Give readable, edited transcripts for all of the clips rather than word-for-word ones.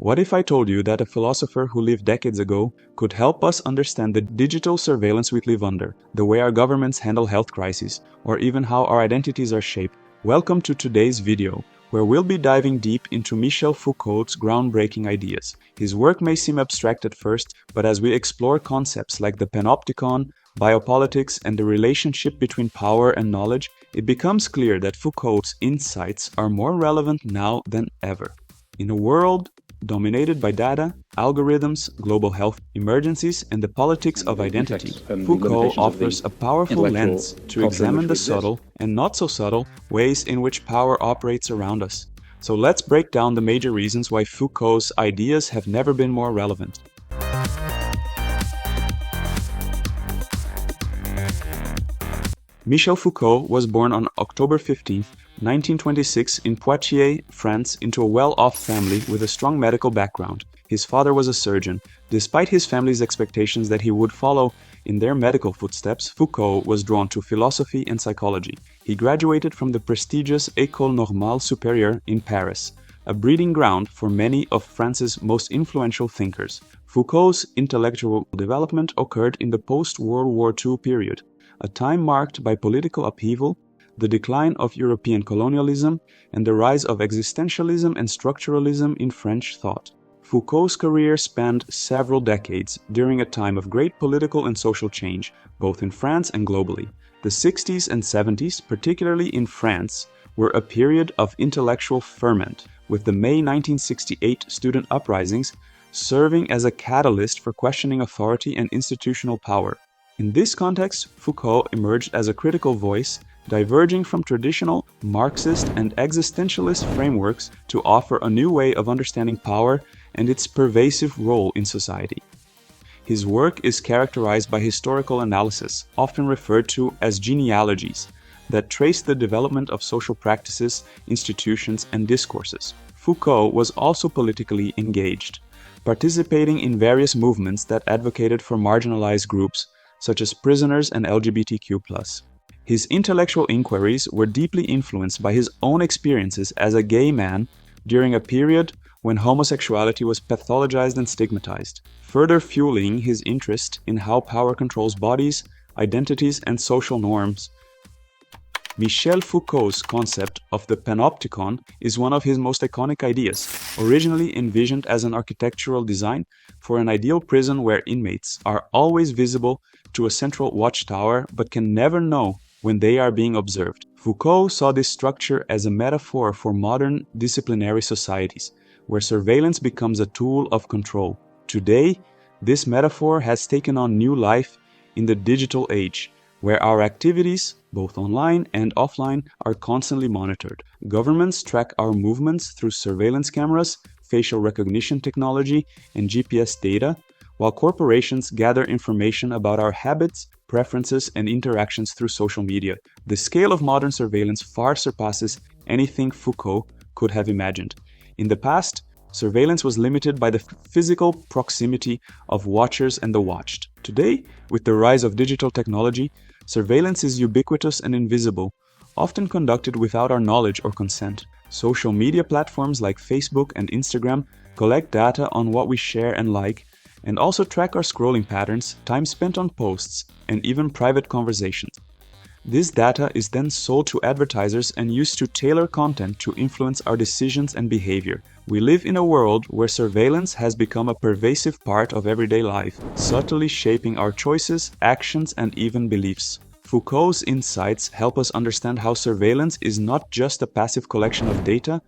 What if I told you that a philosopher who lived decades ago could help us understand the digital surveillance we live under, the way our governments handle health crises, or even how our identities are shaped? Welcome to today's video, where we'll be diving deep into Michel Foucault's groundbreaking ideas. His work may seem abstract at first, but as we explore concepts like the Panopticon, Biopolitics, and the relationship between power and knowledge, it becomes clear that Foucault's insights are more relevant now than ever. In a world dominated by data, algorithms, global health emergencies, and the politics of identity, Foucault offers a powerful lens to examine the subtle and not so subtle ways in which power operates around us. So let's break down the major reasons why Foucault's ideas have never been more relevant. Michel Foucault was born on October 15, 1926 in Poitiers, France, into a well-off family with a strong medical background. His father was a surgeon. Despite his family's expectations that he would follow in their medical footsteps, Foucault was drawn to philosophy and psychology. He graduated from the prestigious École Normale Supérieure in Paris, a breeding ground for many of France's most influential thinkers. Foucault's intellectual development occurred in the post-World War II period, a time marked by political upheaval, the decline of European colonialism, and the rise of existentialism and structuralism in French thought. Foucault's career spanned several decades during a time of great political and social change, both in France and globally. The 60s and 70s, particularly in France, were a period of intellectual ferment, with the May 1968 student uprisings serving as a catalyst for questioning authority and institutional power. In this context, Foucault emerged as a critical voice, diverging from traditional Marxist and existentialist frameworks to offer a new way of understanding power and its pervasive role in society. His work is characterized by historical analysis, often referred to as genealogies, that trace the development of social practices, institutions, and discourses. Foucault was also politically engaged, participating in various movements that advocated for marginalized groups, such as prisoners and LGBTQ+. His intellectual inquiries were deeply influenced by his own experiences as a gay man during a period when homosexuality was pathologized and stigmatized, further fueling his interest in how power controls bodies, identities, and social norms. Michel Foucault's concept of the Panopticon is one of his most iconic ideas, originally envisioned as an architectural design for an ideal prison where inmates are always visible to a central watchtower but can never know when they are being observed. Foucault saw this structure as a metaphor for modern disciplinary societies, where surveillance becomes a tool of control. Today, this metaphor has taken on new life in the digital age, where our activities, both online and offline, are constantly monitored. Governments track our movements through surveillance cameras, facial recognition technology, and GPS data, while corporations gather information about our habits, preferences, and interactions through social media. The scale of modern surveillance far surpasses anything Foucault could have imagined. In the past, surveillance was limited by the physical proximity of watchers and the watched. Today, with the rise of digital technology, surveillance is ubiquitous and invisible, often conducted without our knowledge or consent. Social media platforms like Facebook and Instagram collect data on what we share and like, and also track our scrolling patterns, time spent on posts, and even private conversations. This data is then sold to advertisers and used to tailor content to influence our decisions and behavior. We live in a world where surveillance has become a pervasive part of everyday life, subtly shaping our choices, actions, and even beliefs. Foucault's insights help us understand how surveillance is not just a passive collection of data,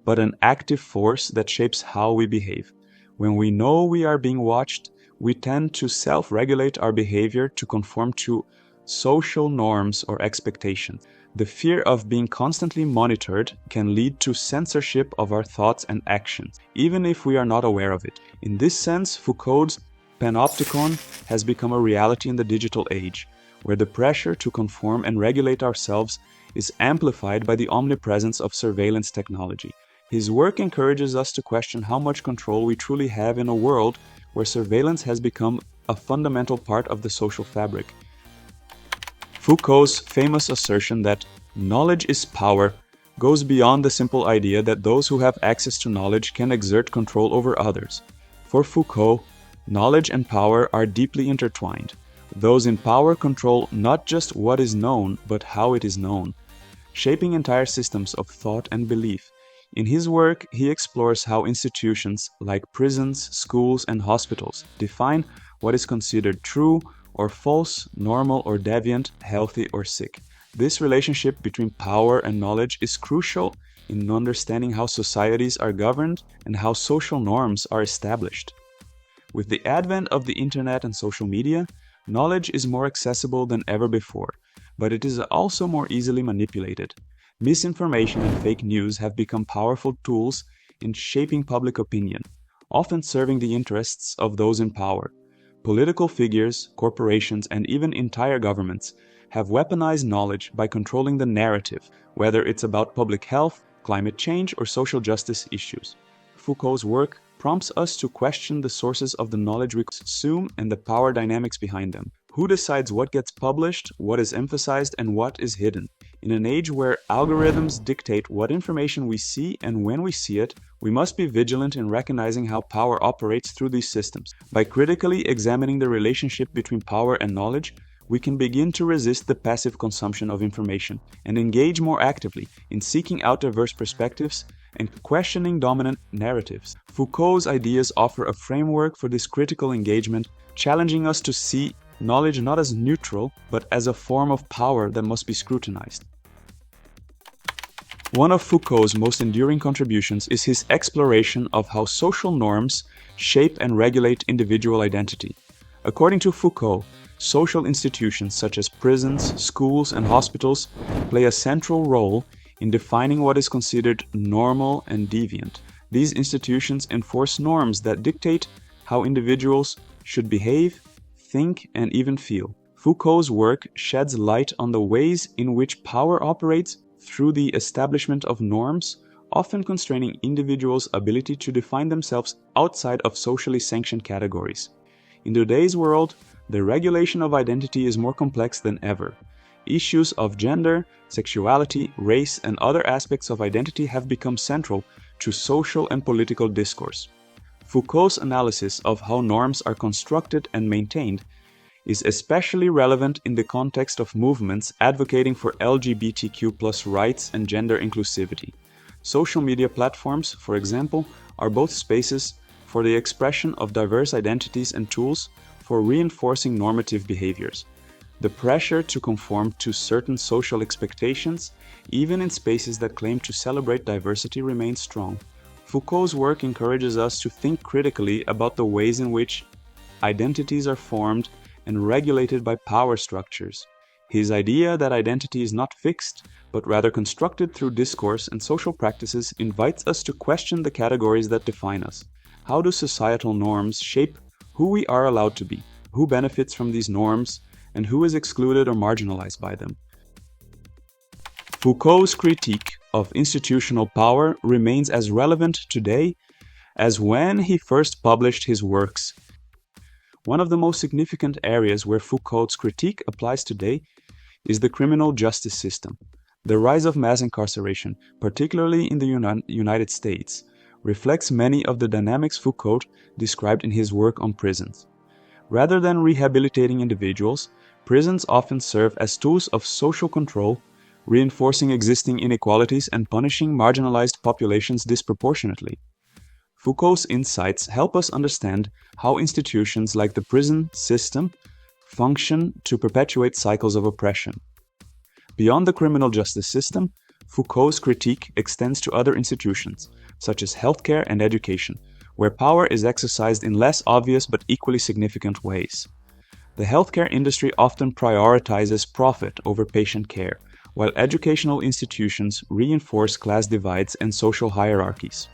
but an active force that shapes how we behave. When we know we are being watched, we tend to self-regulate our behavior to conform to social norms or expectations. The fear of being constantly monitored can lead to censorship of our thoughts and actions, even if we are not aware of it. In this sense, Foucault's Panopticon has become a reality in the digital age, where the pressure to conform and regulate ourselves is amplified by the omnipresence of surveillance technology. His work encourages us to question how much control we truly have in a world where surveillance has become a fundamental part of the social fabric. Foucault's famous assertion that knowledge is power goes beyond the simple idea that those who have access to knowledge can exert control over others. For Foucault, knowledge and power are deeply intertwined. Those in power control not just what is known, but how it is known, shaping entire systems of thought and belief. In his work, he explores how institutions like prisons, schools, and hospitals define what is considered true or false, normal or deviant, healthy or sick. This relationship between power and knowledge is crucial in understanding how societies are governed and how social norms are established. With the advent of the internet and social media, knowledge is more accessible than ever before, but it is also more easily manipulated. Misinformation and fake news have become powerful tools in shaping public opinion, often serving the interests of those in power. Political figures, corporations, and even entire governments have weaponized knowledge by controlling the narrative, whether it's about public health, climate change, or social justice issues. Foucault's work prompts us to question the sources of the knowledge we consume and the power dynamics behind them. Who decides what gets published, what is emphasized, and what is hidden? In an age where algorithms dictate what information we see and when we see it, we must be vigilant in recognizing how power operates through these systems. By critically examining the relationship between power and knowledge, we can begin to resist the passive consumption of information and engage more actively in seeking out diverse perspectives and questioning dominant narratives. Foucault's ideas offer a framework for this critical engagement, challenging us to see knowledge not as neutral, but as a form of power that must be scrutinized. One of Foucault's most enduring contributions is his exploration of how social norms shape and regulate individual identity. According to Foucault, social institutions such as prisons, schools, and hospitals play a central role in defining what is considered normal and deviant. These institutions enforce norms that dictate how individuals should behave, think, and even feel. Foucault's work sheds light on the ways in which power operates through the establishment of norms, often constraining individuals' ability to define themselves outside of socially sanctioned categories. In today's world, the regulation of identity is more complex than ever. Issues of gender, sexuality, race, and other aspects of identity have become central to social and political discourse. Foucault's analysis of how norms are constructed and maintained is especially relevant in the context of movements advocating for LGBTQ+ rights and gender inclusivity. Social media platforms, for example, are both spaces for the expression of diverse identities and tools for reinforcing normative behaviors. The pressure to conform to certain social expectations, even in spaces that claim to celebrate diversity, remains strong. Foucault's work encourages us to think critically about the ways in which identities are formed and regulated by power structures. His idea that identity is not fixed, but rather constructed through discourse and social practices invites us to question the categories that define us. How do societal norms shape who we are allowed to be? Who benefits from these norms, and who is excluded or marginalized by them? Foucault's critique of institutional power remains as relevant today as when he first published his works. One of the most significant areas where Foucault's critique applies today is the criminal justice system. The rise of mass incarceration, particularly in the United States, reflects many of the dynamics Foucault described in his work on prisons. Rather than rehabilitating individuals, prisons often serve as tools of social control, reinforcing existing inequalities and punishing marginalized populations disproportionately. Foucault's insights help us understand how institutions like the prison system function to perpetuate cycles of oppression. Beyond the criminal justice system, Foucault's critique extends to other institutions, such as healthcare and education, where power is exercised in less obvious but equally significant ways. The healthcare industry often prioritizes profit over patient care, while educational institutions reinforce class divides and social hierarchies.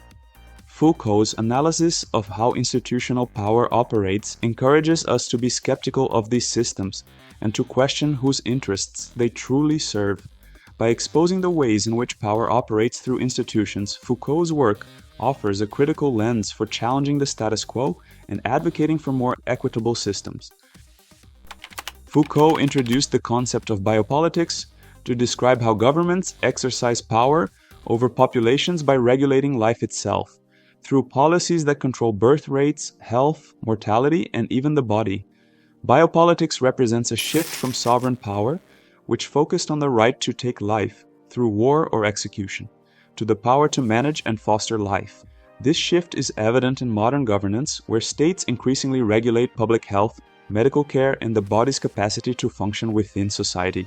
Foucault's analysis of how institutional power operates encourages us to be skeptical of these systems and to question whose interests they truly serve. By exposing the ways in which power operates through institutions, Foucault's work offers a critical lens for challenging the status quo and advocating for more equitable systems. Foucault introduced the concept of biopolitics to describe how governments exercise power over populations by regulating life itself, through policies that control birth rates, health, mortality, and even the body. Biopolitics represents a shift from sovereign power, which focused on the right to take life through war or execution, to the power to manage and foster life. This shift is evident in modern governance, where states increasingly regulate public health, medical care, and the body's capacity to function within society.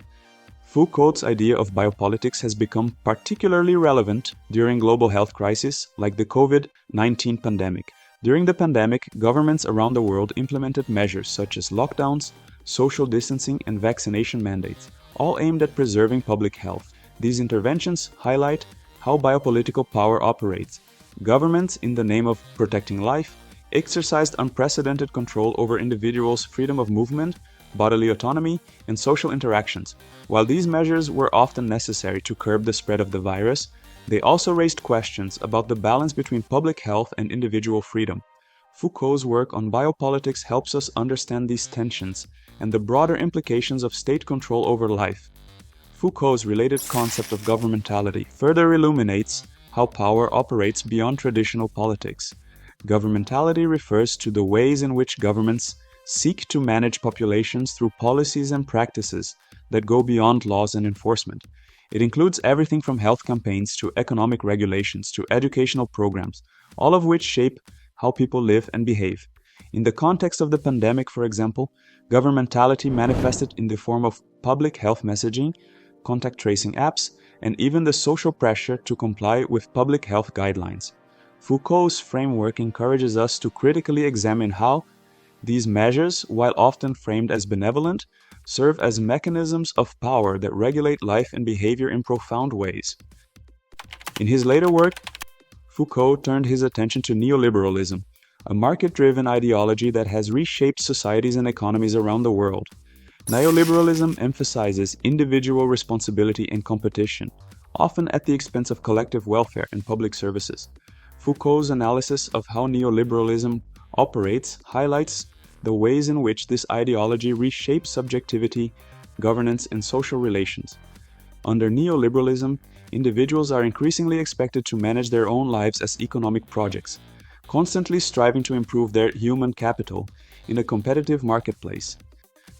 Foucault's idea of biopolitics has become particularly relevant during global health crises like the COVID-19 pandemic. During the pandemic, governments around the world implemented measures such as lockdowns, social distancing, and vaccination mandates, all aimed at preserving public health. These interventions highlight how biopolitical power operates. Governments, in the name of protecting life, exercised unprecedented control over individuals' freedom of movement, bodily autonomy, and social interactions. While these measures were often necessary to curb the spread of the virus, they also raised questions about the balance between public health and individual freedom. Foucault's work on biopolitics helps us understand these tensions and the broader implications of state control over life. Foucault's related concept of governmentality further illuminates how power operates beyond traditional politics. Governmentality refers to the ways in which governments seek to manage populations through policies and practices that go beyond laws and enforcement. It includes everything from health campaigns to economic regulations to educational programs, all of which shape how people live and behave. In the context of the pandemic, for example, governmentality manifested in the form of public health messaging, contact tracing apps, and even the social pressure to comply with public health guidelines. Foucault's framework encourages us to critically examine how these measures, while often framed as benevolent, serve as mechanisms of power that regulate life and behavior in profound ways. In his later work, Foucault turned his attention to neoliberalism, a market-driven ideology that has reshaped societies and economies around the world. Neoliberalism emphasizes individual responsibility and competition, often at the expense of collective welfare and public services. Foucault's analysis of how neoliberalism operates highlights the ways in which this ideology reshapes subjectivity, governance, and social relations. Under neoliberalism, individuals are increasingly expected to manage their own lives as economic projects, constantly striving to improve their human capital in a competitive marketplace.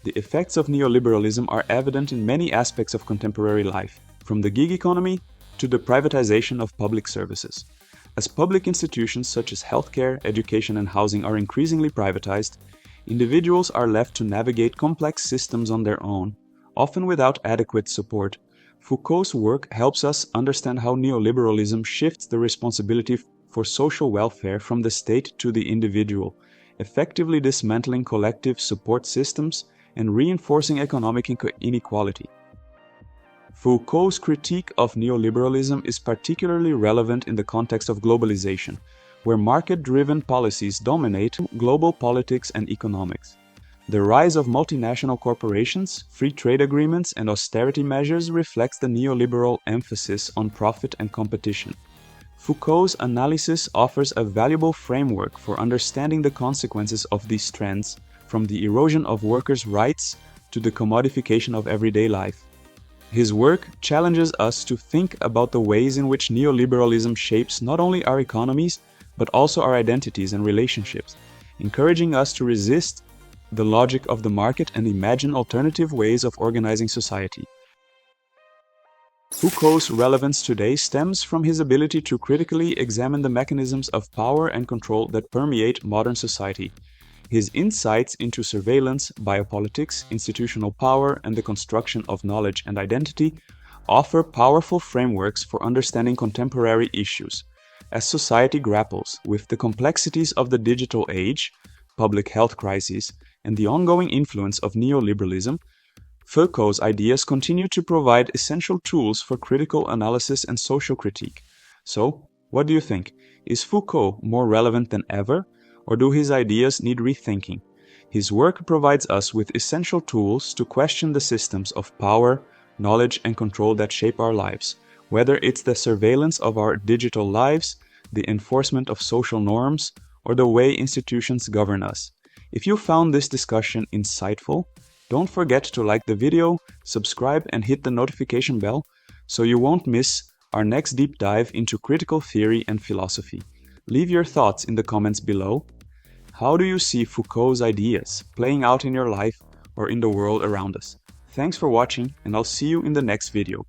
The effects of neoliberalism are evident in many aspects of contemporary life, from the gig economy to the privatization of public services. As public institutions such as healthcare, education, and housing are increasingly privatized, individuals are left to navigate complex systems on their own, often without adequate support. Foucault's work helps us understand how neoliberalism shifts the responsibility for social welfare from the state to the individual, effectively dismantling collective support systems and reinforcing economic inequality. Foucault's critique of neoliberalism is particularly relevant in the context of globalization, where market-driven policies dominate global politics and economics. The rise of multinational corporations, free trade agreements, and austerity measures reflects the neoliberal emphasis on profit and competition. Foucault's analysis offers a valuable framework for understanding the consequences of these trends, from the erosion of workers' rights to the commodification of everyday life. His work challenges us to think about the ways in which neoliberalism shapes not only our economies, but also our identities and relationships, encouraging us to resist the logic of the market and imagine alternative ways of organizing society. Foucault's relevance today stems from his ability to critically examine the mechanisms of power and control that permeate modern society. His insights into surveillance, biopolitics, institutional power, and the construction of knowledge and identity offer powerful frameworks for understanding contemporary issues. As society grapples with the complexities of the digital age, public health crises, and the ongoing influence of neoliberalism, Foucault's ideas continue to provide essential tools for critical analysis and social critique. So, what do you think? Is Foucault more relevant than ever? Or do his ideas need rethinking? His work provides us with essential tools to question the systems of power, knowledge, and control that shape our lives, whether it's the surveillance of our digital lives, the enforcement of social norms, or the way institutions govern us. If you found this discussion insightful, don't forget to like the video, subscribe, and hit the notification bell so you won't miss our next deep dive into critical theory and philosophy. Leave your thoughts in the comments below. How do you see Foucault's ideas playing out in your life or in the world around us? Thanks for watching, and I'll see you in the next video.